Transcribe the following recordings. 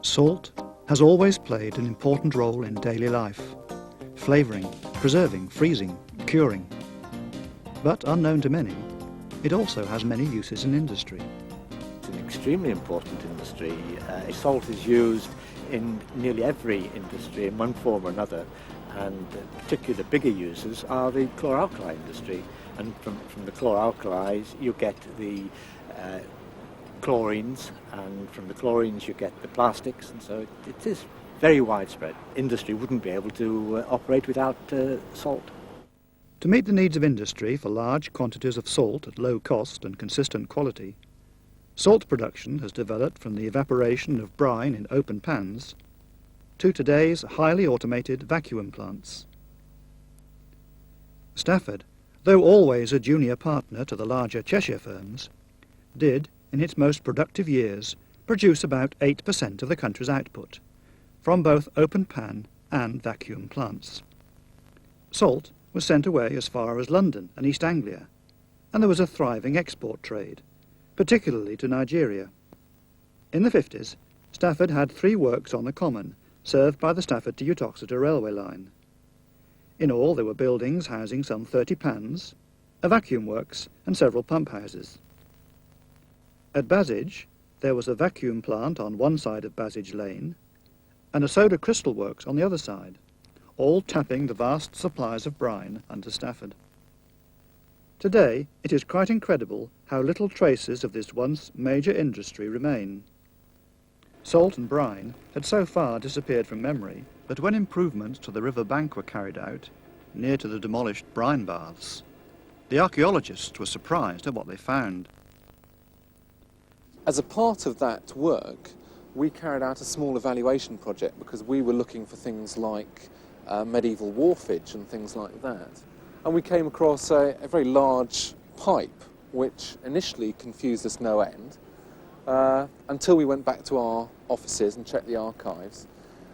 Salt has always played an important role in daily life, flavouring, preserving, freezing, curing. But unknown to many, it also has many uses in industry. It's an extremely important industry. Salt is used in nearly every industry in one form or another, and particularly the bigger users are the chlor-alkali industry. And from the chlor-alkalis you get the chlorines, and from the chlorines you get the plastics, and so it is very widespread. Industry wouldn't be able to operate without salt. To meet the needs of industry for large quantities of salt at low cost and consistent quality, salt production has developed from the evaporation of brine in open pans to today's highly automated vacuum plants. Stafford, though always a junior partner to the larger Cheshire firms, did, in its most productive years, produce about 8% of the country's output, from both open pan and vacuum plants. Salt was sent away as far as London and East Anglia, and there was a thriving export trade, particularly to Nigeria. In the 50s, Stafford had 3 works on the common, served by the Stafford to Uttoxeter railway line. In all, there were buildings housing some 30 pans, a vacuum works and several pump houses. At Basage, there was a vacuum plant on one side of Basage Lane and a soda crystal works on the other side, all tapping the vast supplies of brine under Stafford. Today, it is quite incredible how little traces of this once major industry remain. Salt and brine had so far disappeared from memory that when improvements to the river bank were carried out, near to the demolished brine baths, the archaeologists were surprised at what they found. As a part of that work, we carried out a small evaluation project because we were looking for things like medieval wharfage and things like that. And we came across a very large pipe, which initially confused us no end, until we went back to our offices and checked the archives.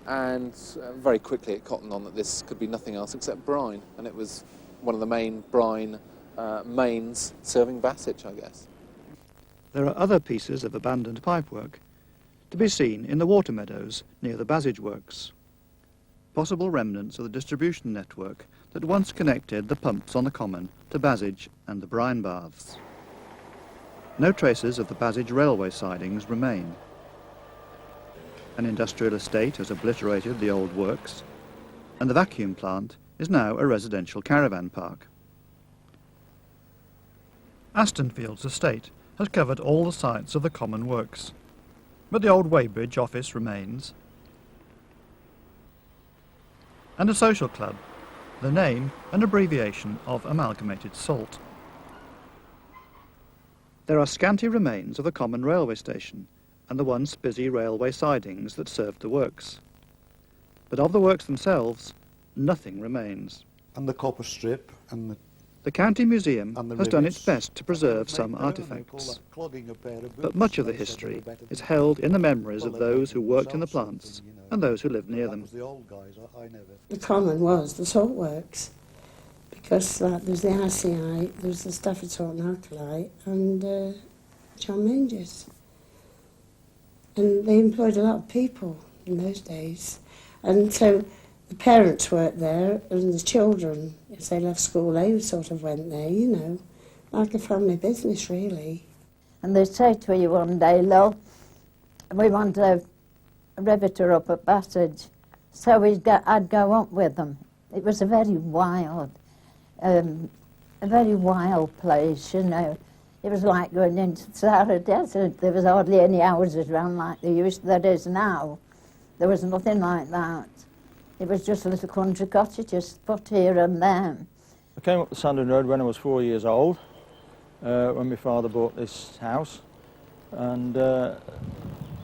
And very quickly it cottoned on that this could be nothing else except brine. And it was one of the main brine mains serving Basage, I guess. There are other pieces of abandoned pipework to be seen in the water meadows near the Basage works, possible remnants of the distribution network that once connected the pumps on the common to Basage and the brine baths. No traces of the Basage railway sidings remain. An industrial estate has obliterated the old works, and the vacuum plant is now a residential caravan park. Astonfield's estate has covered all the sites of the common works, but the old Weybridge office remains, and a social club, the name and abbreviation of Amalgamated Salt. There are scanty remains of the common railway station and the once busy railway sidings that served the works. But of the works themselves, nothing remains. And the copper strip and the County Museum has done its rivets. best to preserve some artefacts, but much of the history is held in the memories of those who worked in the plants and those who lived near them. The common was the salt works, because there was the RCI, there was the Stafford Salt and Alkali, and John Manges. And they employed a lot of people in those days. And so the parents worked there, and the children, if they left school, they sort of went there, you know, like a family business, really. And they said to you one day, "Lo, we want a riveter up at Basage." So I'd go up with them. It was a very wild place, you know. It was like going into the Sahara Desert. There was hardly any houses around like there is now. There was nothing like that. It was just little country cottages put here and there. I came up the Sandon Road when I was 4 years old, when my father bought this house. And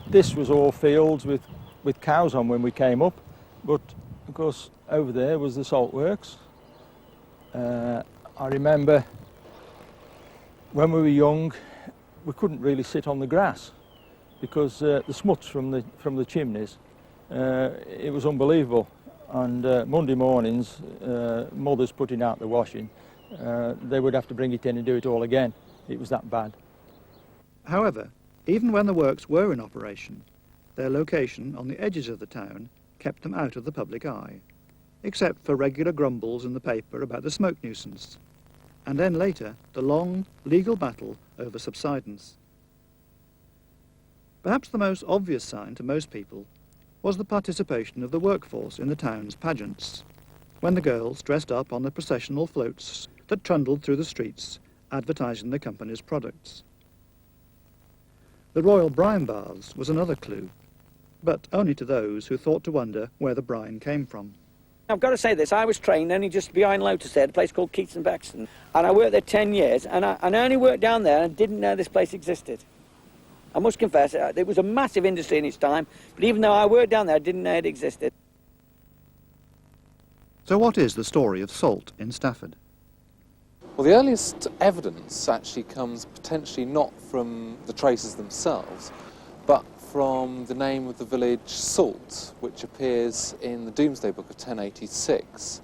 this was all fields with cows on when we came up. But, of course, over there was the salt works. I remember when we were young, we couldn't really sit on the grass because the smuts from the chimneys, it was unbelievable. And Monday mornings, mothers putting out the washing, they would have to bring it in and do it all again. It was that bad. However, even when the works were in operation, Their location on the edges of the town kept them out of the public eye, except for regular grumbles in the paper about the smoke nuisance, and then later the long legal battle over subsidence. Perhaps the most obvious sign to most people was the participation of the workforce in the town's pageants, when the girls dressed up on the processional floats that trundled through the streets advertising the company's products. The Royal Brine Baths was another clue, but only to those who thought to wonder where the brine came from. I've got to say this, I was trained only just behind Lowndes there, at a place called Keats and Baxton, and I worked there 10 years, and I only worked down there and didn't know this place existed. I must confess, it was a massive industry in its time, but even though I worked down there, I didn't know it existed. So what is the story of salt in Stafford? Well, the earliest evidence actually comes potentially not from the traces themselves, but from the name of the village Salt, which appears in the Domesday Book of 1086.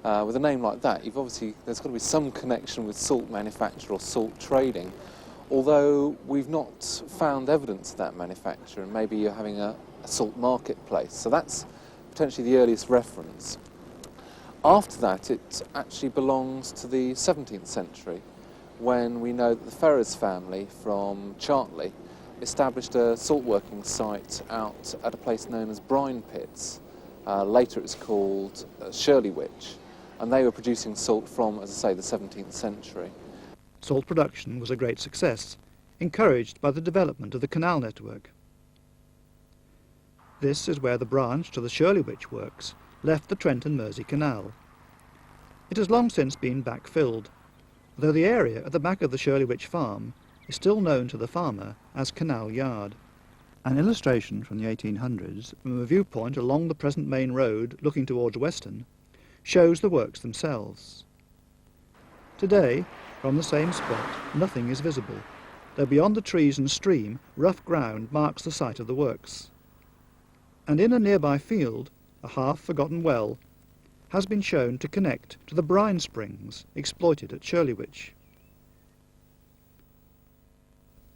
With a name like that, there's got to be some connection with salt manufacture or salt trading, although we've not found evidence of that manufacture, and maybe you're having a salt marketplace. So that's potentially the earliest reference. After that, it actually belongs to the 17th century, when we know that the Ferrers family from Chartley established a salt working site out at a place known as Brine Pits. Later it was called Shirleywich, and they were producing salt from, as I say, the 17th century. Salt production was a great success, encouraged by the development of the canal network. This is where the branch to the Shirleywich works left the Trent and Mersey Canal. It has long since been backfilled, though the area at the back of the Shirleywich farm is still known to the farmer as Canal Yard. An illustration from the 1800s, from a viewpoint along the present main road looking towards Weston, shows the works themselves. Today, from the same spot, nothing is visible, though beyond the trees and stream, rough ground marks the site of the works. And in a nearby field, a half-forgotten well has been shown to connect to the brine springs exploited at Shirleywich.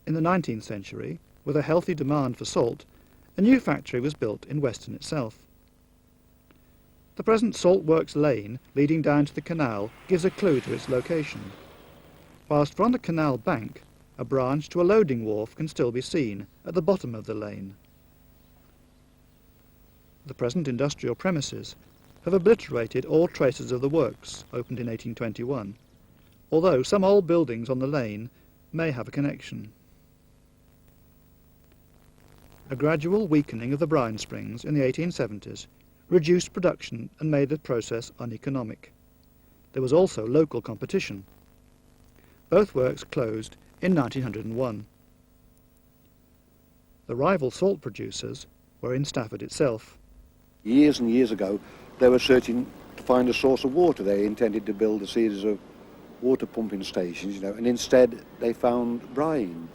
In the 19th century, with a healthy demand for salt, a new factory was built in Weston itself. The present Salt Works lane leading down to the canal gives a clue to its location, whilst from the canal bank a branch to a loading wharf can still be seen at the bottom of the lane. The present industrial premises have obliterated all traces of the works, opened in 1821, although some old buildings on the lane may have a connection. A gradual weakening of the brine springs in the 1870s reduced production and made the process uneconomic. There was also local competition. Both works closed in 1901. The rival salt producers were in Stafford itself. Years and years ago, they were searching to find a source of water. They intended to build a series of water pumping stations, and instead they found brine.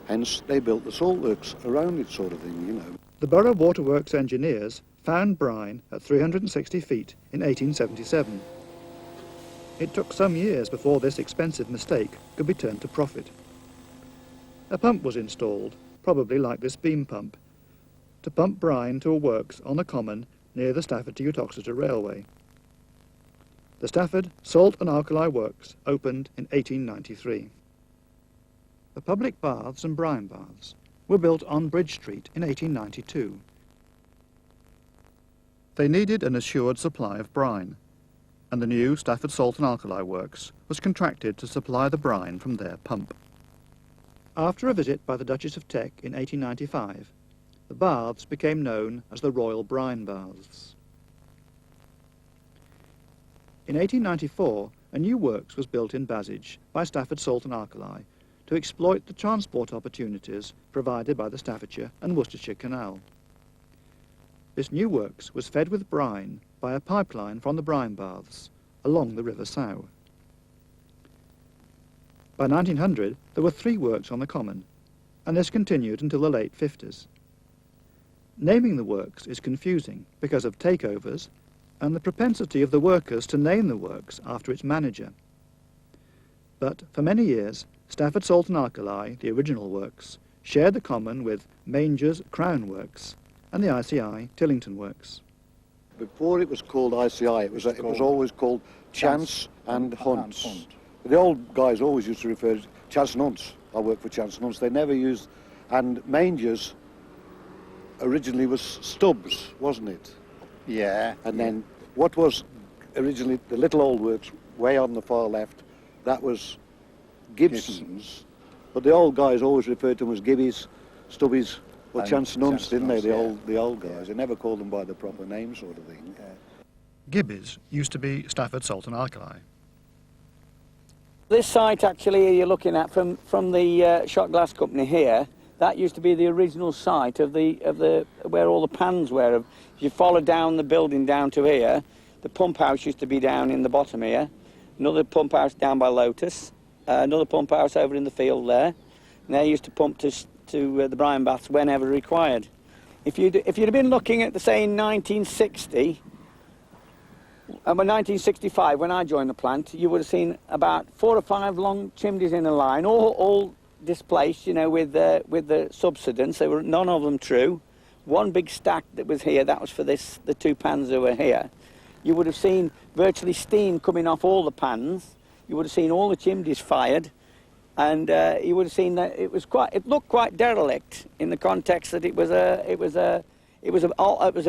Hence, they built the salt works around it, sort of thing, The Borough Waterworks engineers found brine at 360 feet in 1877. It took some years before this expensive mistake could be turned to profit. A pump was installed, probably like this beam pump, to pump brine to a works on the common near the Stafford to Uttoxeter Railway. The Stafford Salt and Alkali Works opened in 1893. The public baths and brine baths were built on Bridge Street in 1892. They needed an assured supply of brine, and the new Stafford Salt and Alkali Works was contracted to supply the brine from their pump. After a visit by the Duchess of Teck in 1895, the baths became known as the Royal Brine Baths. In 1894, a new works was built in Basage by Stafford Salt and Alkali to exploit the transport opportunities provided by the Staffordshire and Worcestershire Canal. This new works was fed with brine by a pipeline from the brine baths along the River Sow. By 1900, there were 3 works on the common, and this continued until the late 50s. Naming the works is confusing because of takeovers and the propensity of the workers to name the works after its manager. But for many years, Stafford Salt and Alkali, the original works, shared the common with Manger's Crown Works and the ICI Tillington Works. Before it was called ICI, it was always called Chance and Hunts. The old guys always used to refer to Chance and Hunts. I worked for Chance and Hunts. They never used, and Mangers originally was Stubbs, wasn't it? Yeah. And then what was originally the little old works way on the far left, that was Gibson's. But the old guys always referred to them as Gibbies, Stubbies, or Chance and Hunts, didn't they? The old guys. They never called them by the proper name, sort of thing. Gibbies used to be Stafford Salt and Alkali. This site actually you're looking at from the shot glass company here, that used to be the original site of the where all the pans were. If you follow down the building down to here, the pump house used to be down in the bottom here, another pump house down by Lotus, another pump house over in the field there, and they used to pump to the brine baths whenever required. If you'd have been looking at, say, in 1960, 1965, when I joined the plant, you would have seen about 4 or 5 long chimneys in a line, all displaced, you know, with the subsidence. There were none of them true. One big stack that was here, that was for the 2 pans that were here. You would have seen virtually steam coming off all the pans. You would have seen all the chimneys fired, and you would have seen that it looked quite derelict in the context that it was a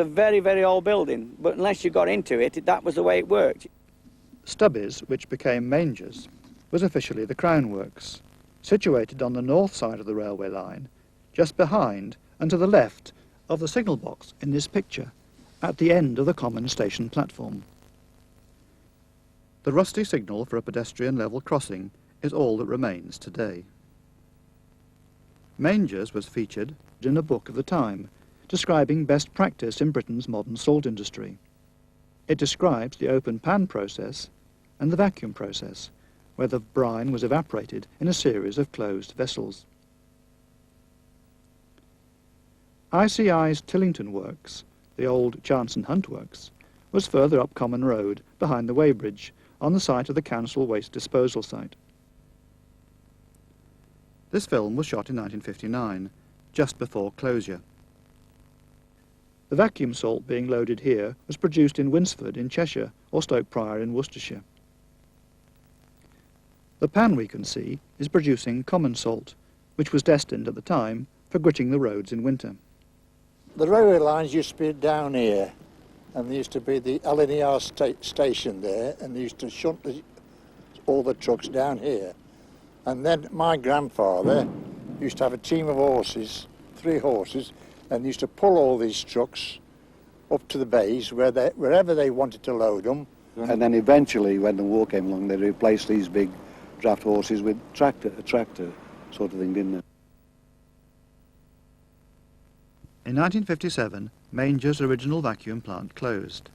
very, very old building. But unless you got into it, that was the way it worked. Stubbies, which became Mangers, was officially the Crown Works, situated on the north side of the railway line, just behind and to the left of the signal box in this picture, at the end of the common station platform. The rusty signal for a pedestrian level crossing is all that remains today. Mangers was featured in a book of the time, describing best practice in Britain's modern salt industry. It describes the open pan process and the vacuum process, where the brine was evaporated in a series of closed vessels. ICI's Tillington Works, the old Chance and Hunt Works, was further up Common Road, behind the Weybridge, on the site of the council waste disposal site. This film was shot in 1959, just before closure. The vacuum salt being loaded here was produced in Winsford in Cheshire or Stoke Prior in Worcestershire. The pan we can see is producing common salt, which was destined at the time for gritting the roads in winter. The railway lines used to be down here, and there used to be the LNER station there, and they used to shunt all the trucks down here. And then my grandfather used to have a team of horses, 3 horses, and used to pull all these trucks up to the bays wherever they wanted to load them. And then eventually, when the war came along, they replaced these big draft horses with a tractor sort of thing, didn't they? In 1957, Mangers' original vacuum plant closed.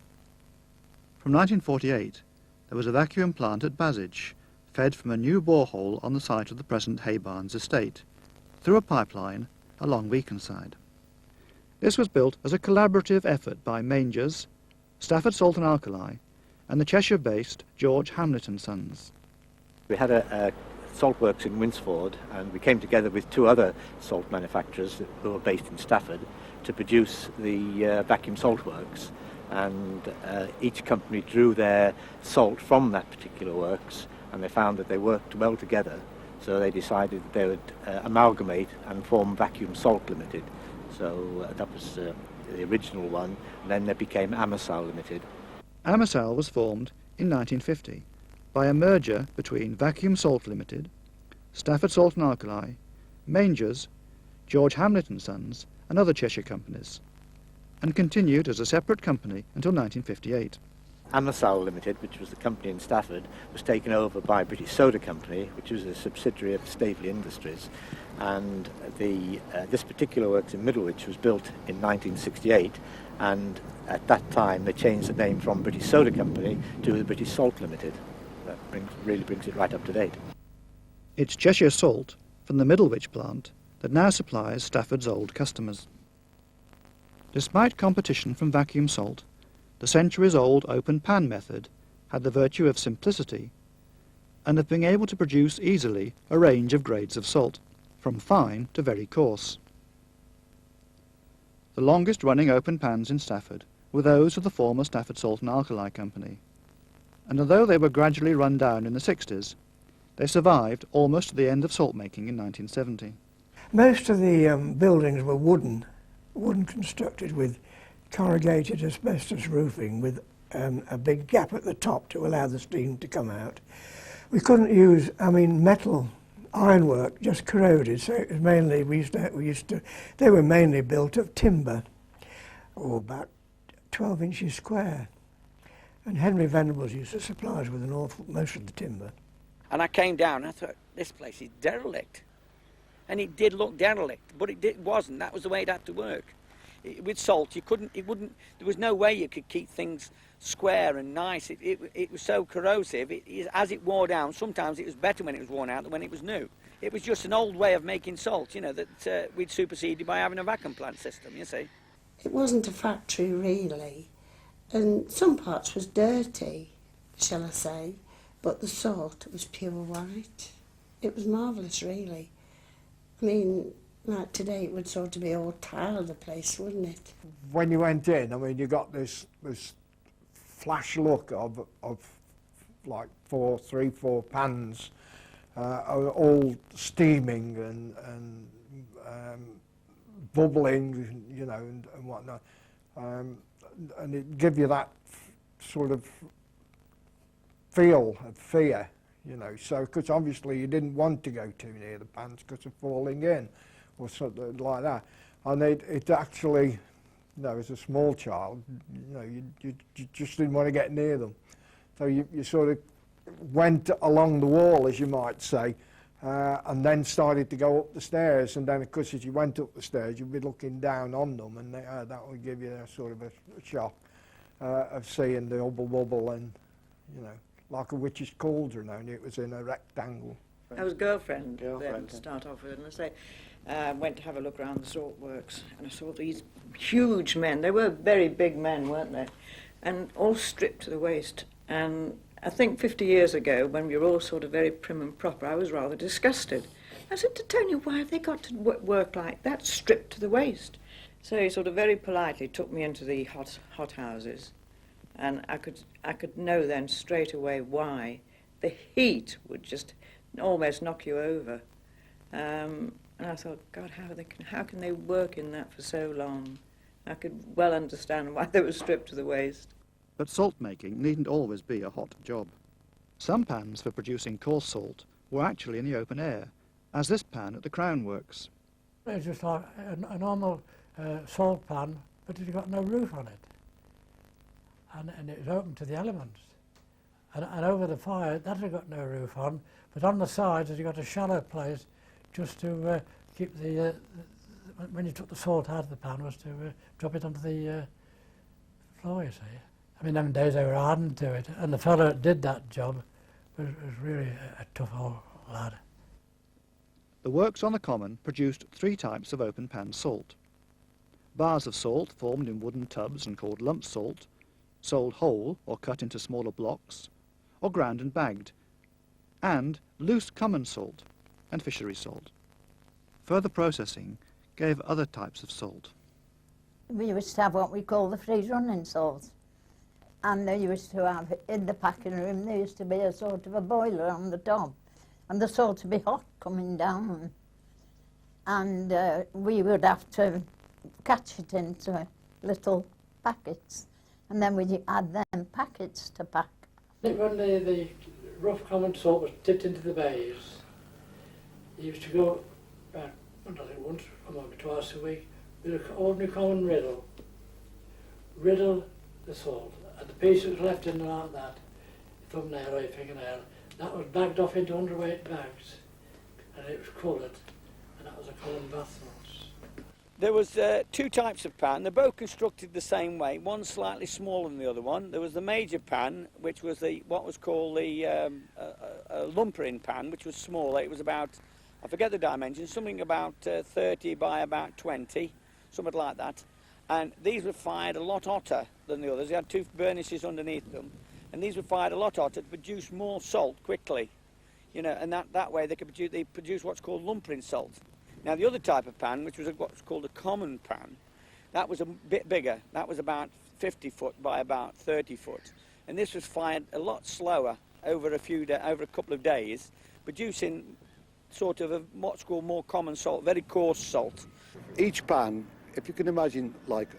From 1948, there was a vacuum plant at Basage, fed from a new borehole on the site of the present Haybarns estate, through a pipeline along Beaconside. This was built as a collaborative effort by Mangers, Stafford Salt and Alkali, and the Cheshire-based George Hamlett and Sons. We had a salt works in Winsford, and we came together with 2 other salt manufacturers who were based in Stafford to produce the vacuum salt works. And each company drew their salt from that particular works, and they found that they worked well together, so they decided that they would amalgamate and form Vacuum Salt Limited. So that was the original one, and then they became Amersal Limited. Amersal was formed in 1950 by a merger between Vacuum Salt Limited, Stafford Salt and Alkali, Mangers, George Hamlett and Sons, and other Cheshire companies, and continued as a separate company until 1958. Amersal Limited, which was the company in Stafford, was taken over by British Soda Company, which was a subsidiary of Staveley Industries, and this particular works in Middlewich was built in 1968, and at that time they changed the name from British Soda Company to the British Salt Limited. That really brings it right up to date. It's Cheshire salt from the Middlewich plant that now supplies Stafford's old customers. Despite competition from vacuum salt, the centuries-old open pan method had the virtue of simplicity and of being able to produce easily a range of grades of salt, from fine to very coarse. The longest running open pans in Stafford were those of the former Stafford Salt and Alkali Company, and although they were gradually run down in the 60s, they survived almost to the end of salt making in 1970. Most of the buildings were wooden constructed with corrugated asbestos roofing with a big gap at the top to allow the steam to come out. We couldn't use, metal ironwork just corroded, so it was mainly, they were mainly built of timber, or about 12 inches square. And Henry Venables used to supply us with most of the timber. And I came down and I thought, this place is derelict. And it did look derelict, but it wasn't. That was the way it had to work. With salt, there was no way you could keep things square and nice. It was so corrosive. As it wore down, sometimes it was better when it was worn out than when it was new. It was just an old way of making salt, that we'd superseded by having a vacuum plant system, you see. It wasn't a factory, really, and some parts was dirty, shall I say, but the salt was pure white. It was marvellous, really. Like today, it would sort of be all tiled, the place, wouldn't it? When you went in, you got this flash look of like 3, 4 pans, all steaming and bubbling, and whatnot, and it give you that sort of feel of fear, So, because obviously you didn't want to go too near the pans because of falling in, or something like that. And it actually, as a small child, you just didn't want to get near them. So you sort of went along the wall, as you might say, and then started to go up the stairs. And then, of course, as you went up the stairs, you'd be looking down on them, and that would give you a sort of a shock of seeing the hubble and, like a witch's cauldron, only it was in a rectangle. I was girlfriend then, to start off with, and I say, went to have a look around the salt works, and I saw these huge men. They were very big men, weren't they? And all stripped to the waist. And I think 50 years ago, when we were all sort of very prim and proper, I was rather disgusted. I said to Tony, why have they got to work like that, stripped to the waist? So he sort of very politely took me into the hot houses, and I could know then straight away why. The heat would just almost knock you over. And I thought, God, how can they work in that for so long? I could well understand why they were stripped to the waist. But salt making needn't always be a hot job. Some pans for producing coarse salt were actually in the open air, as this pan at the Crown Works. It's just like a normal salt pan, but it's got no roof on it. And it was open to the elements. And over the fire, that had got no roof on, but on the sides, it got a shallow place just to keep when you took the salt out of the pan, was to drop it onto the floor, you see. Them days they were hardened to it, and the fellow that did that job was really a tough old lad. The works on the common produced 3 types of open pan salt. Bars of salt formed in wooden tubs and called lump salt, sold whole or cut into smaller blocks, or ground and bagged, and loose common salt and fishery salt. Further processing gave other types of salt. We used to have what we call the free-running salt, and they used to have, in the packing room, there used to be a sort of a boiler on the top, and the salt would be hot coming down, and we would have to catch it into little packets, and then we'd add them packets to pack. When the rough common salt was tipped into the bays, you used to go about, once or maybe twice a week, with an ordinary common riddle the salt, and the piece that was left in like that, your thumbnail or your fingernail, that was bagged off into underweight bags, and it was coloured, and that was a common bath salt. There was 2 types of pan. They're both constructed the same way. One slightly smaller than the other one. There was the major pan, which was what was called the lumpering pan, which was smaller. It was about, I forget the dimensions, something about 30 by about 20, something like that. And these were fired a lot hotter than the others. They had 2 burnishes underneath them, and these were fired a lot hotter to produce more salt quickly. And that way they produce what's called lumpering salt. Now the other type of pan, which was what's called a common pan, That was a bit bigger. That was about 50 foot by about 30 foot. And this was fired a lot slower over a couple of days, producing sort of what's called more common salt, very coarse salt. Each pan, if you can imagine like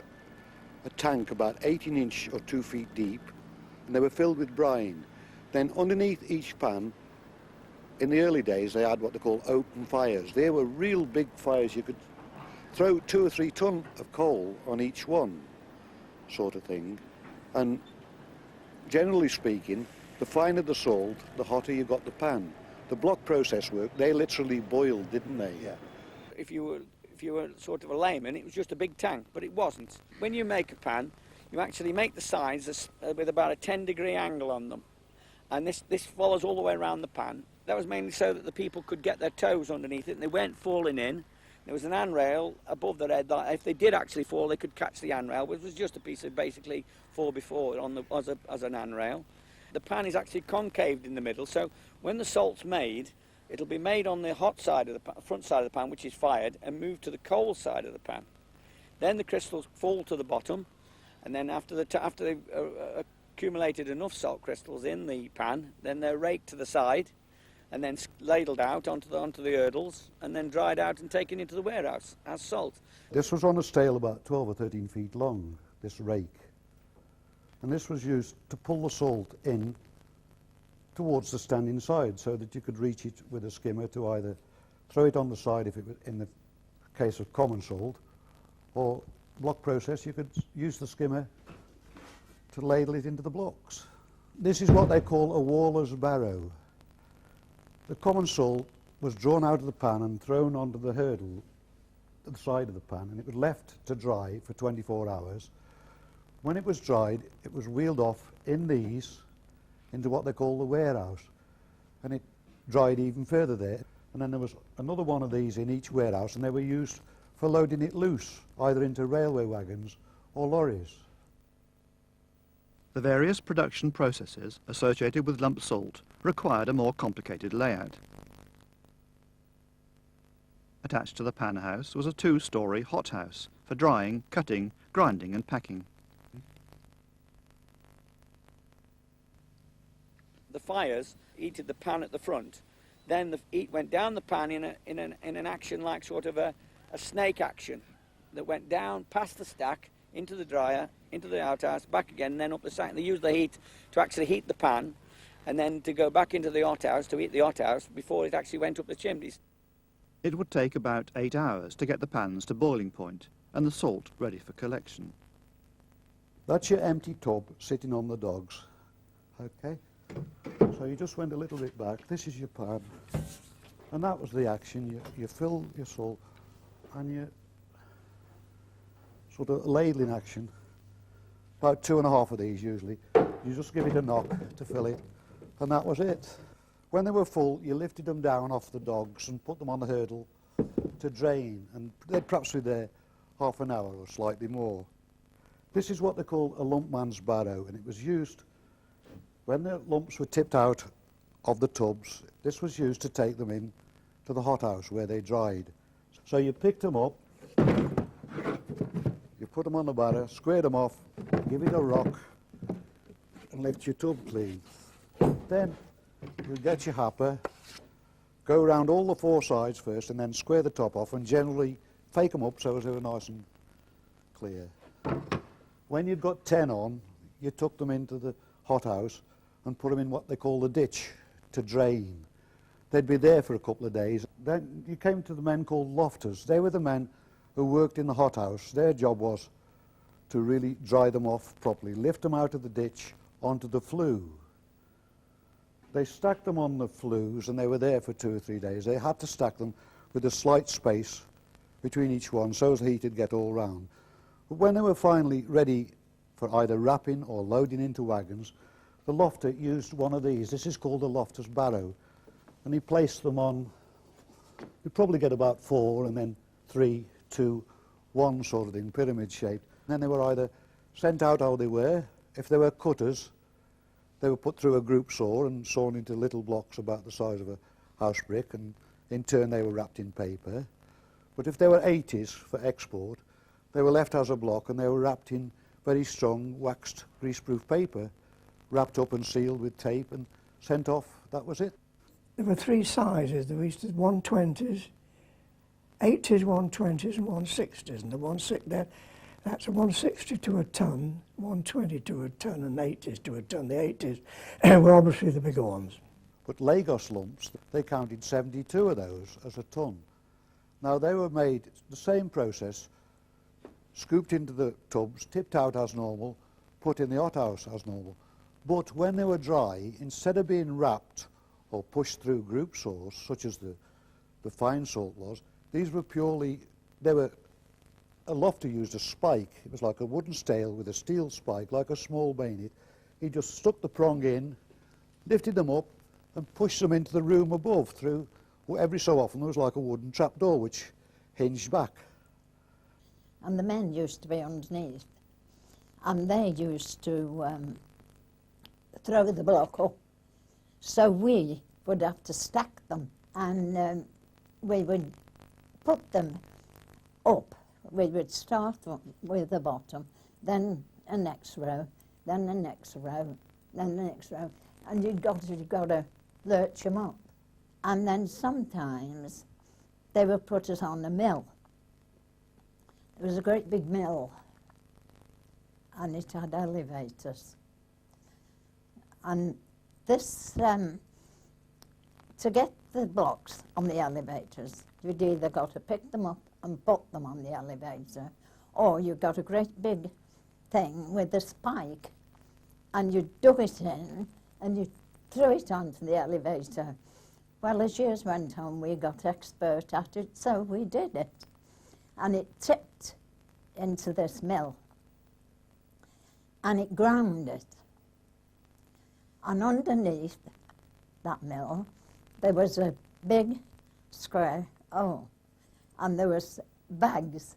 a tank about 18 inch or 2 feet deep, and they were filled with brine. Then underneath each pan, in the early days, they had what they call open fires. They were real big fires. You could throw 2 or 3 ton of coal on each one, sort of thing. And generally speaking, the finer the salt, the hotter you got the pan. The block process work, they literally boiled, didn't they? Yeah. If you were sort of a layman, it was just a big tank, but it wasn't. When you make a pan, you actually make the sides with about a 10-degree angle on them. And this follows all the way around the pan. That was mainly so that the people could get their toes underneath it and they weren't falling in. There was an handrail above their head that if they did actually fall, they could catch the handrail, which was just a piece of basically 4x4 as an handrail. The pan is actually concaved in the middle, so when the salt's made, it'll be made on the hot side of the front side of the pan, which is fired, and moved to the cold side of the pan. Then the crystals fall to the bottom, and then after they've accumulated enough salt crystals in the pan, then they're raked to the side, and then ladled out onto the hurdles, and then dried out and taken into the warehouse as salt. This was on a stale about 12 or 13 feet long, this rake. And this was used to pull the salt in towards the standing side so that you could reach it with a skimmer to either throw it on the side if it was in the case of common salt, or block process, you could use the skimmer to ladle it into the blocks. This is what they call a waller's barrow. The common salt was drawn out of the pan and thrown onto the hurdle at the side of the pan, and it was left to dry for 24 hours. When it was dried, it was wheeled off in these into what they call the warehouse, and it dried even further there. And then there was another one of these in each warehouse, and they were used for loading it loose, either into railway wagons or lorries. The various production processes associated with lump salt required a more complicated layout. Attached to the pan house was a 2-storey hothouse for drying, cutting, grinding and packing. The fires heated the pan at the front. Then the heat went down the pan in an action like sort of a snake action that went down past the stack, into the dryer, into the outhouse, back again, and then up the stack. They used the heat to actually heat the pan, and then to go back into the hothouse to heat the hothouse before it actually went up the chimneys. It would take about 8 hours to get the pans to boiling point and the salt ready for collection. That's your empty tub sitting on the dogs. Okay? So you just went a little bit back. This is your pan. And that was the action. You fill your salt and you sort of ladling action. About 2.5 of these usually. You just give it a knock to fill it. And that was it. When they were full, you lifted them down off the dogs and put them on the hurdle to drain. And they'd perhaps be there half an hour or slightly more. This is what they call a lump man's barrow, and it was used when the lumps were tipped out of the tubs. This was used to take them in to the hothouse where they dried. So you picked them up, you put them on the barrow, square them off, give it a rock, and lift your tub clean. Then you get your hopper, go around all the 4 sides first, and then square the top off, and generally fake them up so as they were nice and clear. When you'd got 10 on, you took them into the hothouse and put them in what they call the ditch to drain. They'd be there for a couple of days. Then you came to the men called lofters. They were the men who worked in the hothouse. Their job was to really dry them off properly, lift them out of the ditch onto the flue. They stacked them on the flues, and they were there for 2 or 3 days. They had to stack them with a slight space between each one so as the heat would get all round. But when they were finally ready for either wrapping or loading into wagons, the lofter used one of these. This is called the lofter's barrow. And he placed them on, you'd probably get about 4 and then 3, 2, 1 sort of thing, pyramid shaped. Then they were either sent out how they were. If they were cutters, they were put through a group saw and sawn into little blocks about the size of a house brick, and in turn they were wrapped in paper. But if they were 80s for export, They were left as a block and they were wrapped in very strong waxed greaseproof paper, wrapped up and sealed with tape and sent off. That was it. There were three sizes. There was 120s, 80s, 120s and 160s. And the 160, that's a 160 to a ton, 120 to a ton and 80s to a ton. The 80s were obviously the bigger ones. But Lagos lumps, they counted 72 of those as a ton. Now they were made, the same process, scooped into the tubs, tipped out as normal, put in the hothouse as normal. But when they were dry, instead of being wrapped or pushed through group saws, such as the fine salt was, these were purely, a lofter used a spike. It was like a wooden stale with a steel spike, like a small bayonet. He just stuck the prong in, lifted them up, and pushed them into the room above through, every so often there was like a wooden trapdoor which hinged back. And the men used to be underneath, and they used to throw the block up. So we would have to stack them, and we would put them up. We would start with the bottom, then a next row, then the next row, then the next row, and you've got to lurch them up. And then sometimes they would put us on a mill. It was a great big mill, and it had elevators. And this, to get the blocks on the elevators, you'd either got to pick them up and put them on the elevator, or you got a great big thing with a spike, and you dug it in, and you threw it onto the elevator. Well, as years went on, we got expert at it, so we did it. And it tipped into this mill, and it ground it. And underneath that mill, there was a big square hole, and there was bags.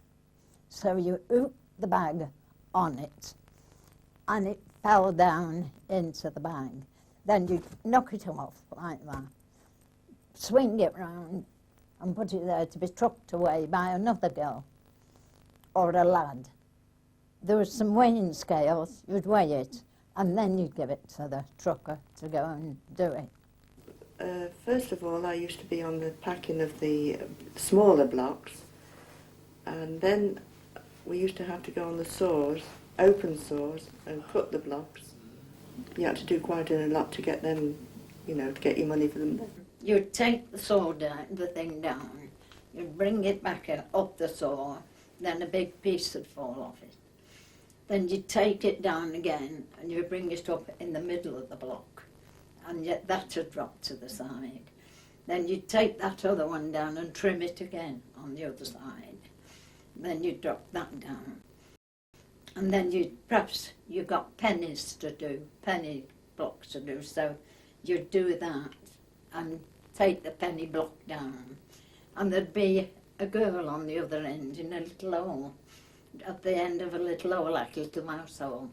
So you ooped the bag on it, and it fell down into the bag. Then you knock it off like that, swing it round, and put it there to be trucked away by another girl or a lad. There was some weighing scales, you'd weigh it, and then you'd give it to the trucker to go and do it. First of all, I used to be on the packing of the smaller blocks, and then we used to have to go on the saws, open saws, and cut the blocks. You had to do quite a lot to get them, you know, to get your money for them. You'd take the saw down, the thing down, you'd bring it back up the saw, then a big piece would fall off it. Then you'd take it down again, and you'd bring it up in the middle of the block, and yet that would drop to the side. Then you'd take that other one down and trim it again on the other side. Then you'd drop that down. And then perhaps you got pennies to do, penny blocks to do, so you'd do that and take the penny block down. And there'd be a girl on the other end in a little hole, at the end of a little hole, like a little mouse hole.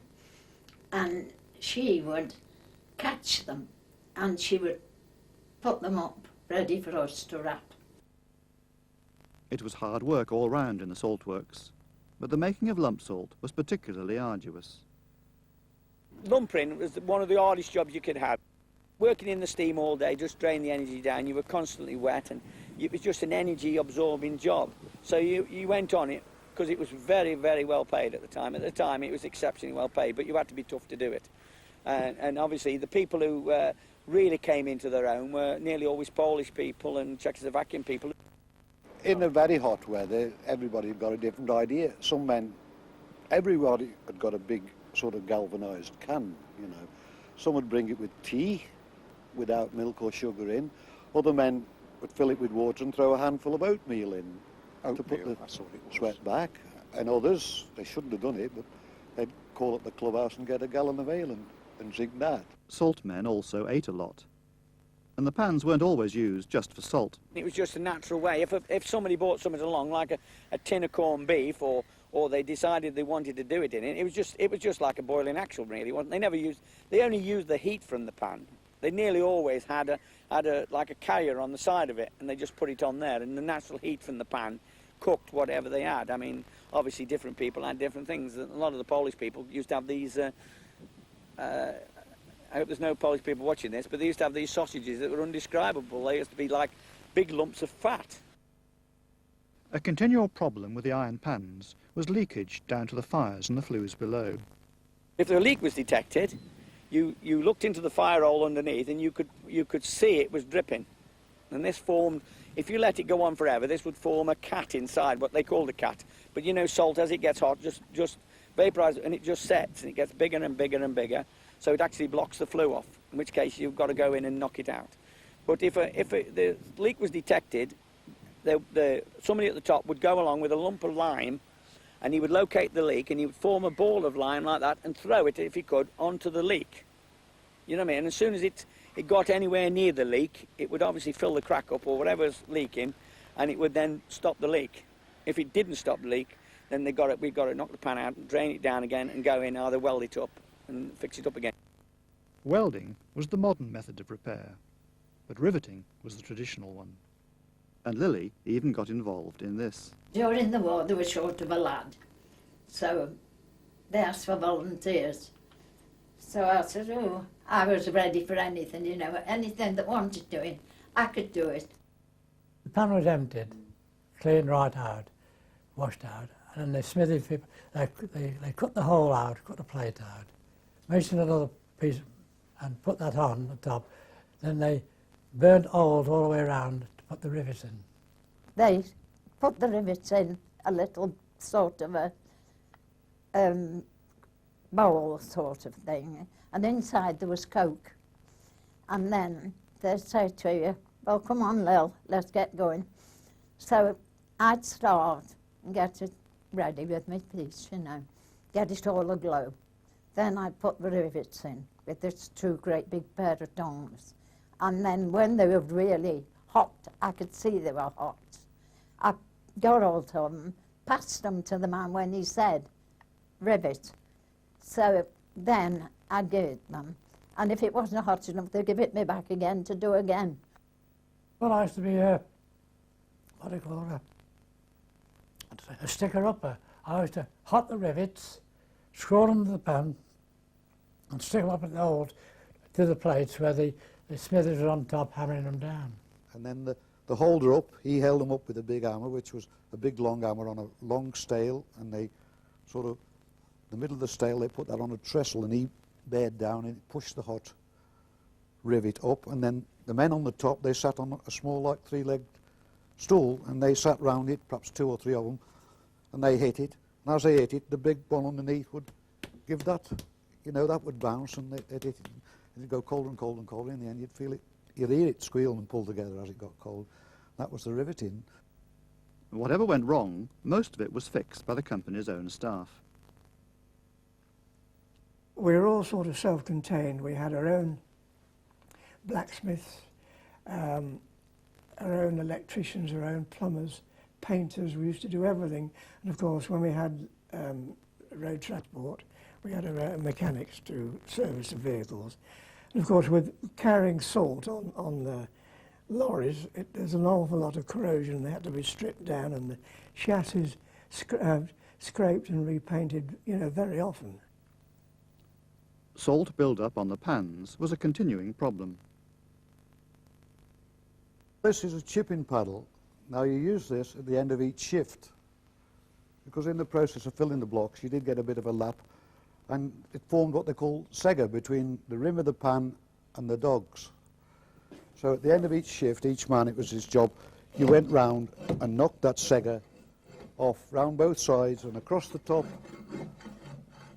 And she would catch them, and she would put them up, ready for us to wrap. It was hard work all round in the salt works, but the making of lump salt was particularly arduous. Lumpering was one of the hardest jobs you could have. Working in the steam all day, just drain the energy down, you were constantly wet, and it was just an energy-absorbing job. So you went on it because it was very, very well paid at the time. At the time, it was exceptionally well paid, but you had to be tough to do it. And obviously, the people who really came into their own were nearly always Polish people and Czechoslovakian people. In the very hot weather, everybody got a different idea. Some men, everybody had got a big sort of galvanised can, you know. Some would bring it with tea, without milk or sugar in. Other men would fill it with water and throw a handful of oatmeal in to put the sweat back. And others, they shouldn't have done it, but they'd call up the clubhouse and get a gallon of ale and drink that. Salt men also ate a lot, and the pans weren't always used just for salt. It was just a natural way. If somebody brought something along, like a tin of corned beef, or they decided they wanted to do it in it, it was just like a boiling actual, really. They only used the heat from the pan. They nearly always had like a carrier on the side of it, and they just put it on there, and the natural heat from the pan cooked whatever they had. I mean, obviously different people had different things. A lot of the Polish people used to have these, I hope there's no Polish people watching this, but they used to have these sausages that were undescribable. They used to be like big lumps of fat. A continual problem with the iron pans was leakage down to the fires and the flues below. If a leak was detected, you looked into the fire hole underneath and you could see it was dripping. And this formed, if you let it go on forever, this would form a cat inside, what they called a cat. But you know, salt, as it gets hot, just vaporises and it just sets and it gets bigger and bigger and bigger. So it actually blocks the flue off, in which case you've got to go in and knock it out. But if the leak was detected, somebody at the top would go along with a lump of lime and he would locate the leak and he would form a ball of lime like that and throw it, if he could, onto the leak. You know what I mean? And as soon as it got anywhere near the leak, it would obviously fill the crack up or whatever's leaking, and it would then stop the leak. If it didn't stop the leak, then we've got to knock the pan out, and drain it down again and go in, either weld it up and fix it up again. Welding was the modern method of repair, but riveting was the traditional one. And Lily even got involved in this. During the war, they were short of a lad, so they asked for volunteers. So I said, oh, I was ready for anything, you know, anything that wanted doing, I could do it. The pan was emptied, cleaned right out, washed out, and then the smithy people, they cut the hole out, cut the plate out, made another piece and put that on the top. Then they burnt holes all the way around to put the rivets in. They put the rivets in a little sort of a bowl sort of thing, and inside there was coke. And then they'd say to you, well, come on, Lil, let's get going. So I'd start and get it ready with my piece, you know, get it all aglow. Then I'd put the rivets in with this two great big pair of tongs. And then when they were really hot, I could see they were hot. I got hold of them, passed them to the man when he said, rivet. So then I'd give it them. And if it wasn't hot enough, they'd give it me back again to do again. Well, I used to be what do you call it? A sticker-upper. I used to hot the rivets, screw them to the pan, and stick them up in the holes to the plates where the smithers were on top, hammering them down. And then the holder up, he held them up with a big hammer, which was a big long hammer on a long stale, and they sort of, the middle of the stale, they put that on a trestle, and he bared down and pushed the hot rivet up, and then the men on the top, they sat on a small, like, three-legged stool, and they sat round it, perhaps two or three of them, and they hit it. And as they hit it, the big one underneath would give that, you know, that would bounce, and they'd hit it. It'd go colder and colder and colder. In the end, you'd feel it, you'd hear it squeal and pull together as it got cold. That was the riveting. Whatever went wrong, most of it was fixed by the company's own staff. We were all sort of self-contained. We had our own blacksmiths, our own electricians, our own plumbers, painters. We used to do everything. And of course, when we had road transport, we had our mechanics to service the vehicles. And of course, with carrying salt on the lorries, there's an awful lot of corrosion. They had to be stripped down, and the chassis scraped and repainted, you know, very often. Salt build-up on the pans was a continuing problem. This is a chipping paddle. Now you use this at the end of each shift, because in the process of filling the blocks you did get a bit of a lap, and it formed what they call segger between the rim of the pan and the dogs. So at the end of each shift, each man, it was his job, you went round and knocked that segger off round both sides and across the top,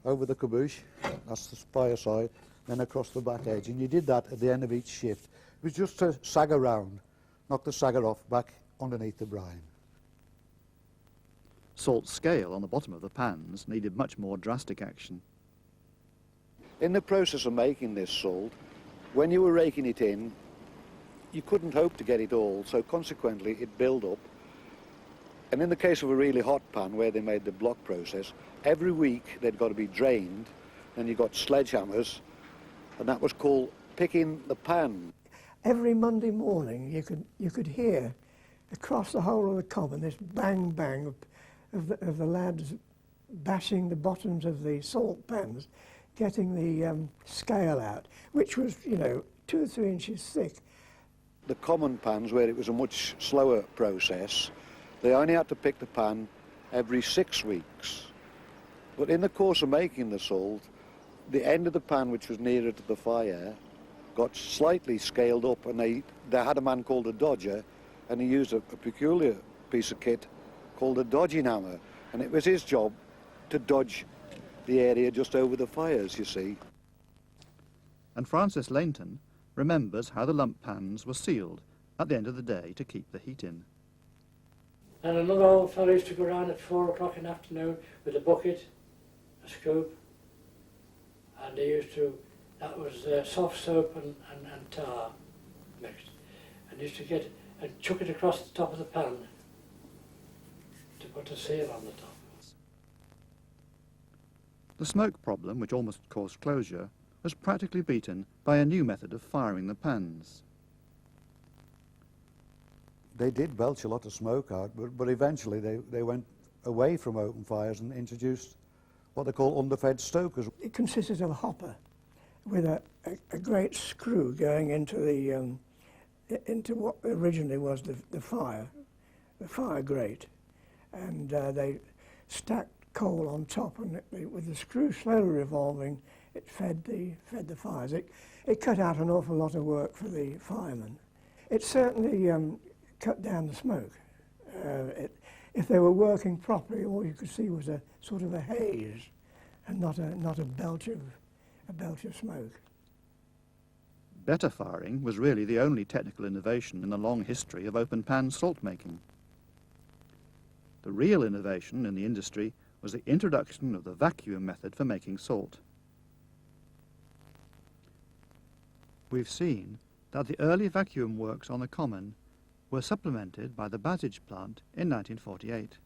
over the caboose, that's the spire side, then across the back edge, and you did that at the end of each shift. It was just to sag around, knock the sagger off back underneath the brine. Salt scale on the bottom of the pans needed much more drastic action. In the process of making this salt, when you were raking it in, you couldn't hope to get it all, so consequently it built up. And in the case of a really hot pan where they made the block process, every week they'd got to be drained, and you got sledgehammers, and that was called picking the pan. Every Monday morning you could hear across the whole of the common, this bang bang of the lads bashing the bottoms of the salt pans, getting the scale out, which was, you know, 2 or 3 inches thick. The common pans, where it was a much slower process, they only had to pick the pan every 6 weeks. But in the course of making the salt, the end of the pan, which was nearer to the fire, got slightly scaled up, and they had a man called a dodger, and he used a peculiar piece of kit called a dodging hammer, and it was his job to dodge the area just over the fires, you see. And Francis Lainton remembers how the lump pans were sealed at the end of the day to keep the heat in. And another old fellow used to go round at 4 o'clock in the afternoon with a bucket, a scoop, and he used to, that was soft soap and tar mixed, and used to get and chuck it across the top of the pan to put a seal on the top. The smoke problem, which almost caused closure, was practically beaten by a new method of firing the pans. They did belch a lot of smoke out, but eventually they went away from open fires and introduced what they call underfed stokers. It consisted of a hopper with a great screw going into the into what originally was the fire grate, and they stacked coal on top, and with the screw slowly revolving, it fed the fires. It cut out an awful lot of work for the firemen. It certainly cut down the smoke. If they were working properly, all you could see was a sort of a haze, and not a belch of smoke. Better firing was really the only technical innovation in the long history of open-pan salt making. The real innovation in the industry was the introduction of the vacuum method for making salt. We've seen that the early vacuum works on the common were supplemented by the Basage plant in 1948.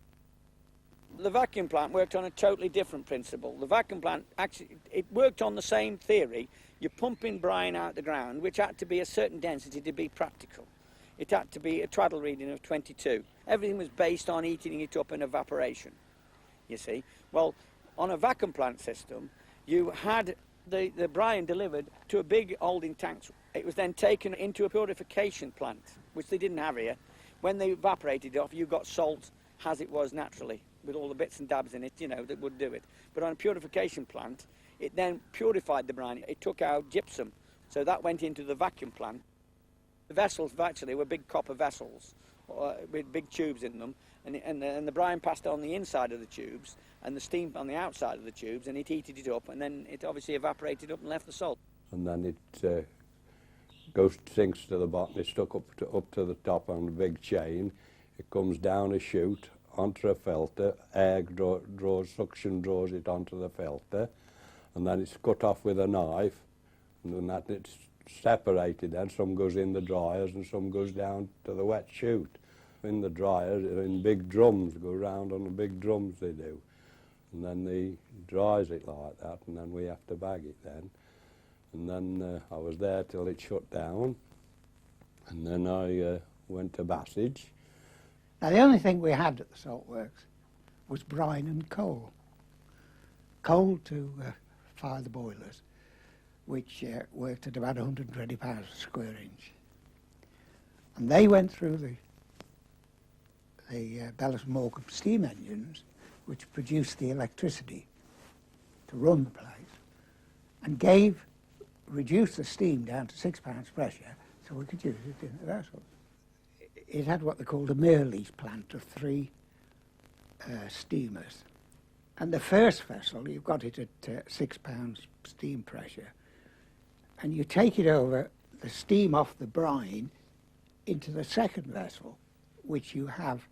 The vacuum plant worked on a totally different principle. The vacuum plant actually, it worked on the same theory. You're pumping brine out the ground, which had to be a certain density to be practical. It had to be a twaddle reading of 22. Everything was based on heating it up in evaporation, you see. Well, on a vacuum plant system, you had the brine delivered to a big holding tank. It was then taken into a purification plant, which they didn't have here. When they evaporated it off, you got salt as it was naturally, with all the bits and dabs in it, you know, that would do it. But on a purification plant, it then purified the brine. It took out gypsum, so that went into the vacuum plant. The vessels actually were big copper vessels with big tubes in them, and the brine passed on the inside of the tubes and the steam on the outside of the tubes, and it heated it up, and then it obviously evaporated up and left the salt. And then it sinks to the bottom. It's stuck up to the top on a big chain. It comes down a chute onto a filter. Air suction draws it onto the filter, and then it's cut off with a knife, and then that it's separated. Then some goes in the dryers and some goes down to the wet chute. In the dryers, in big drums, go round on the big drums they do, and then they dries it like that, and then we have to bag it then. And then I was there till it shut down, and then I went to Basage. Now the only thing we had at the salt works was brine and coal. Coal to fire the boilers, which worked at about 120 pounds a square inch. And they went through the Bellis and Morecambe steam engines, which produced the electricity to run the place, and reduced the steam down to 6 pounds pressure, so we could use it in the vessels. It had what they called a Mearleaf plant of 3 steamers. And the first vessel, you've got it at 6 pounds steam pressure, and you take it over, the steam off the brine, into the second vessel, which you have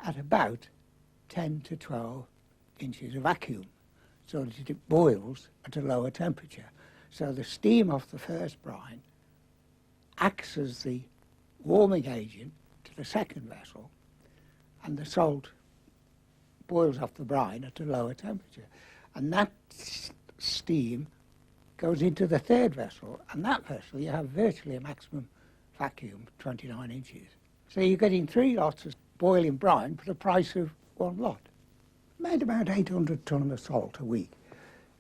at about 10 to 12 inches of vacuum, so that it boils at a lower temperature. So the steam off the first brine acts as the warming agent to the second vessel, and the salt boils off the brine at a lower temperature. And that steam goes into the third vessel, and that vessel you have virtually a maximum vacuum, 29 inches. So you're getting 3 lots of boiling brine for the price of 1 lot. Made about 800 tonne of salt a week.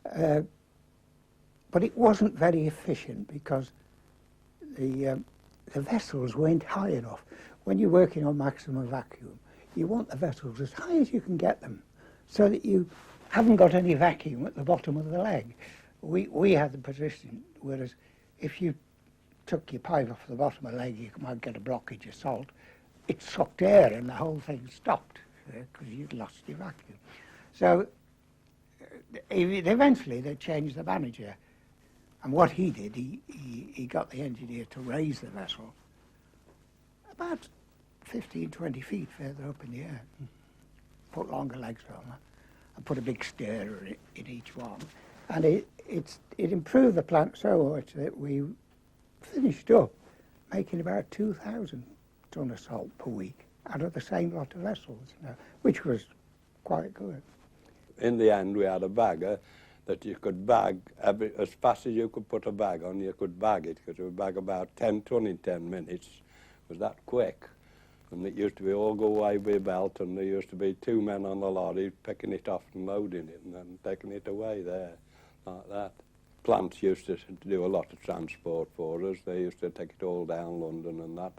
But it wasn't very efficient because the vessels weren't high enough. When you're working on maximum vacuum, you want the vessels as high as you can get them so that you haven't got any vacuum at the bottom of the leg. We had the position, whereas if you took your pipe off the bottom of the leg, you might get a blockage of salt. It sucked air and the whole thing stopped because you'd lost your vacuum. So eventually they changed the manager. And what he did, he got the engineer to raise the vessel about 15, 20 feet further up in the air. Put longer legs on it and put a big stirrer in each one. And it improved the plant so much that we finished up making about 2,000 tonne of salt per week out of the same lot of vessels, which was quite good. In the end, we had a bagger that you could bag, as fast as you could put a bag on, you could bag it, because it would bag about 10 tonne in 10 minutes. It was that quick. And it used to be all go away by belt, and there used to be 2 men on the lorry picking it off and loading it, and then taking it away there, like that. Plants used to do a lot of transport for us. They used to take it all down London and that.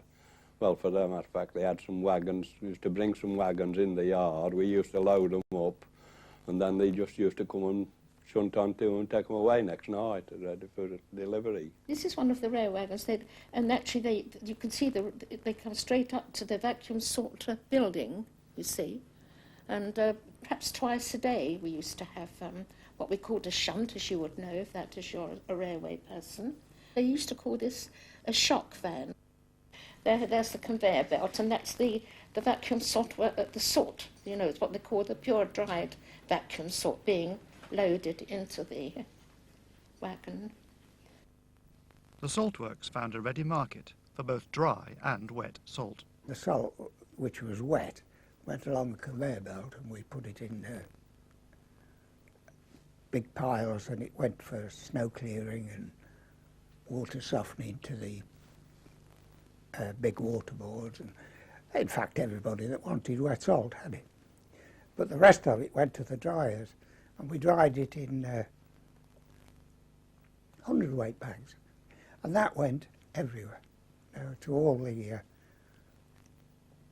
Well, for them, in fact, they had some wagons. We used to bring some wagons in the yard. We used to load them up, and then they just used to come and shunt onto and take them away next night, ready for delivery. This is one of the rail wagons, and actually you can see they come straight up to the vacuum sorter building, you see, and perhaps twice a day we used to have what we called a shunt, as you would know if that is you're a railway person. They used to call this a shock van. There's the conveyor belt, and that's the vacuum sort, the salt, it's what they call the pure dried vacuum salt being loaded into the wagon. The saltworks found a ready market for both dry and wet salt. The salt, which was wet, went along the conveyor belt, and we put it in big piles, and it went for snow clearing and water softening to the big water boards. And in fact, everybody that wanted wet salt had it. But the rest of it went to the dryers, and we dried it in 100-weight bags. And that went everywhere, to all the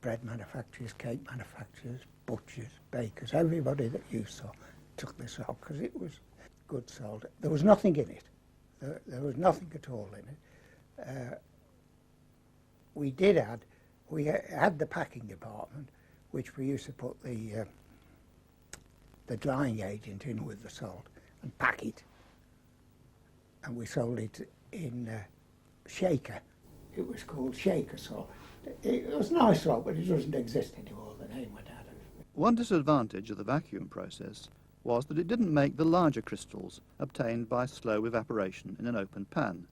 bread manufacturers, cake manufacturers, butchers, bakers, everybody that you saw took the salt because it was good salt. There was nothing in it. There was nothing at all in it. We had the packing department, which we used to put the drying agent in with the salt and pack it. And we sold it in shaker. It was called shaker salt. It was nice salt, but it doesn't exist anymore. The name went out of it. One disadvantage of the vacuum process was that it didn't make the larger crystals obtained by slow evaporation in an open pan.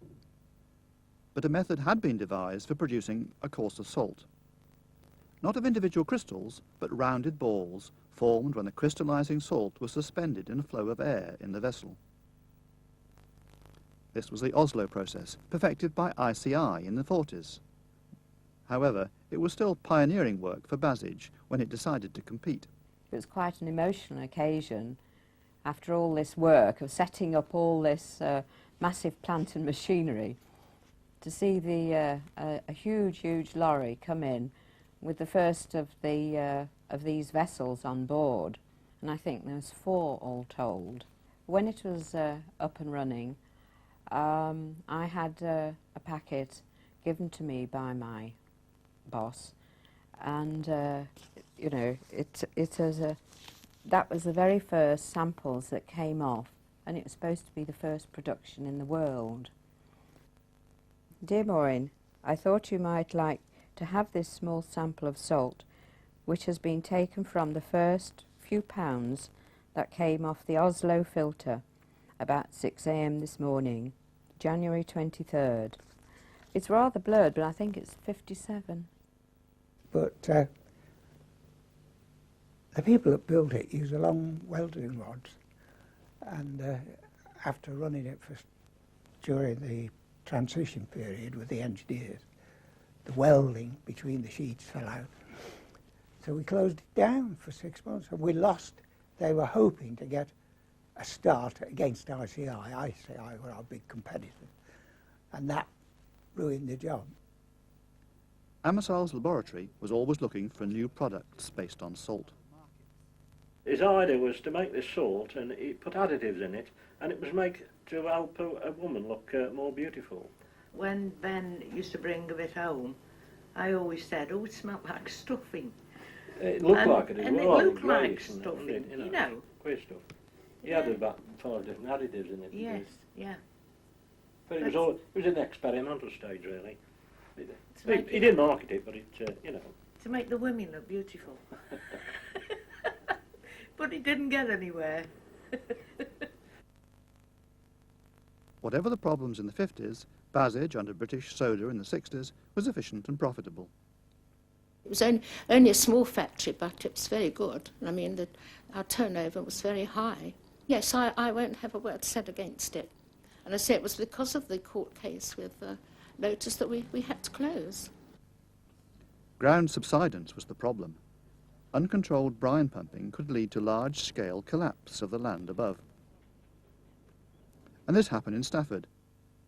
But a method had been devised for producing a coarser salt. Not of individual crystals, but rounded balls formed when the crystallizing salt was suspended in a flow of air in the vessel. This was the Oslo process, perfected by ICI in the 40s. However, it was still pioneering work for Basage when it decided to compete. It was quite an emotional occasion after all this work of setting up all this massive plant and machinery to see a huge lorry come in with the first of these vessels on board, and I think there was 4 all told. When it was up and running, I had a packet given to me by my boss, and that was the very first samples that came off, and it was supposed to be the first production in the world. Dear Maureen, I thought you might like to have this small sample of salt, which has been taken from the first few pounds that came off the Oslo filter about 6 a.m. this morning, January 23rd. It's rather blurred, but I think it's 57. But the people that built it used long welding rods, and after running it during the transition period with the engineers, the welding between the sheets fell out. So we closed it down for 6 months, and we lost. They were hoping to get a start against ICI. ICI were our big competitor, and that ruined the job. Amersal's laboratory was always looking for new products based on salt. His idea was to make this salt, and he put additives in it, and it was made to help a woman look more beautiful. When Ben used to bring a bit home, I always said, oh, it smelled like stuffing. It looked like it as and well. it looked like greyish and stuffing, that, you know. Queer stuff. He had about 5 different additives in it. Yes, yeah. But it was an experimental stage, really. He didn't market it, but it, you know. To make the women look beautiful. But it didn't get anywhere. Whatever the problems in the 50s, Basage under British Soda in the 60s was efficient and profitable. It was only a small factory, but it was very good. I mean, our turnover was very high. Yes, I won't have a word said against it. And I say it was because of the court case with Lotus that we had to close. Ground subsidence was the problem. Uncontrolled brine pumping could lead to large-scale collapse of the land above. And this happened in Stafford,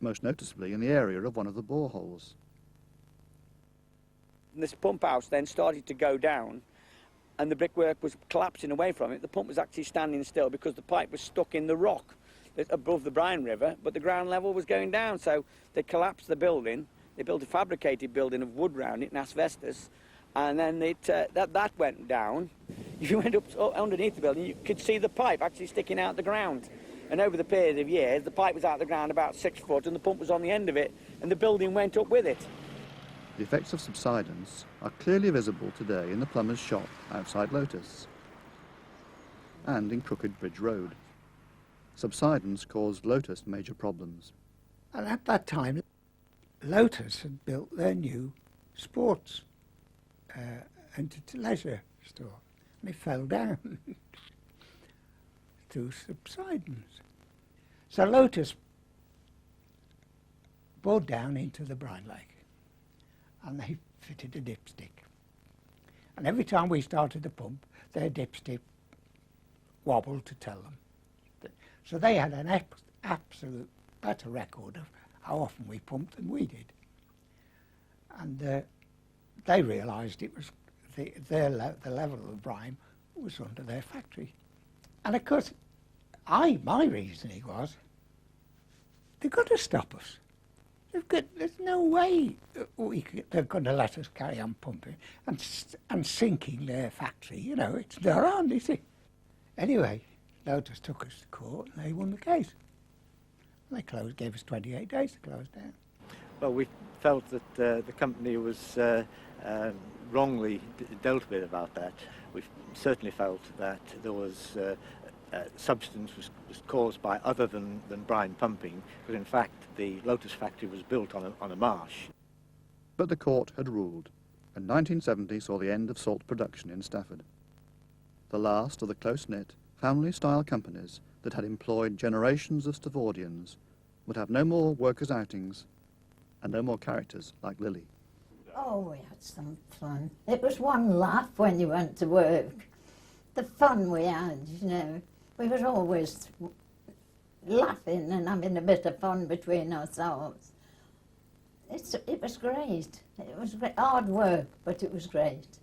most noticeably in the area of one of the boreholes. This pump house then started to go down, and the brickwork was collapsing away from it. The pump was actually standing still because the pipe was stuck in the rock above the Brine River, but the ground level was going down, so they collapsed the building. They built a fabricated building of wood round it in asbestos, and then that went down. If you went up underneath the building, you could see the pipe actually sticking out the ground. And over the period of years, the pipe was out the ground about 6 foot, and the pump was on the end of it, and the building went up with it. The effects of subsidence are clearly visible today in the plumber's shop outside Lotus and in Crooked Bridge Road. Subsidence caused Lotus major problems. And at that time, Lotus had built their new sports and leisure store, and it fell down through subsidence. So Lotus bored down into the Brine Lake, and they fitted a dipstick. And every time we started the pump, their dipstick wobbled to tell them. So they had an absolute better record of how often we pumped than we did. And they realised it was the level of brine was under their factory. And of course, my reasoning was, they've got to stop us. There's no way they're going to let us carry on pumping and sinking their factory. You know, it's their own, is it? Anyway, Lotus took us to court and they won the case. They gave us 28 days to close down. Well, we felt that the company was wrongly dealt with about that. We certainly felt that there was substance was caused by other than brine pumping, because in fact the Lotus factory was built on a marsh. But the court had ruled, and 1970 saw the end of salt production in Stafford. The last of the close-knit, family-style companies that had employed generations of Staffordians would have no more workers' outings and no more characters like Lily. Oh, we had some fun. It was one laugh when you went to work. The fun we had, you know. We were always laughing and having a bit of fun between ourselves. It was great. It was great. Hard work, but it was great.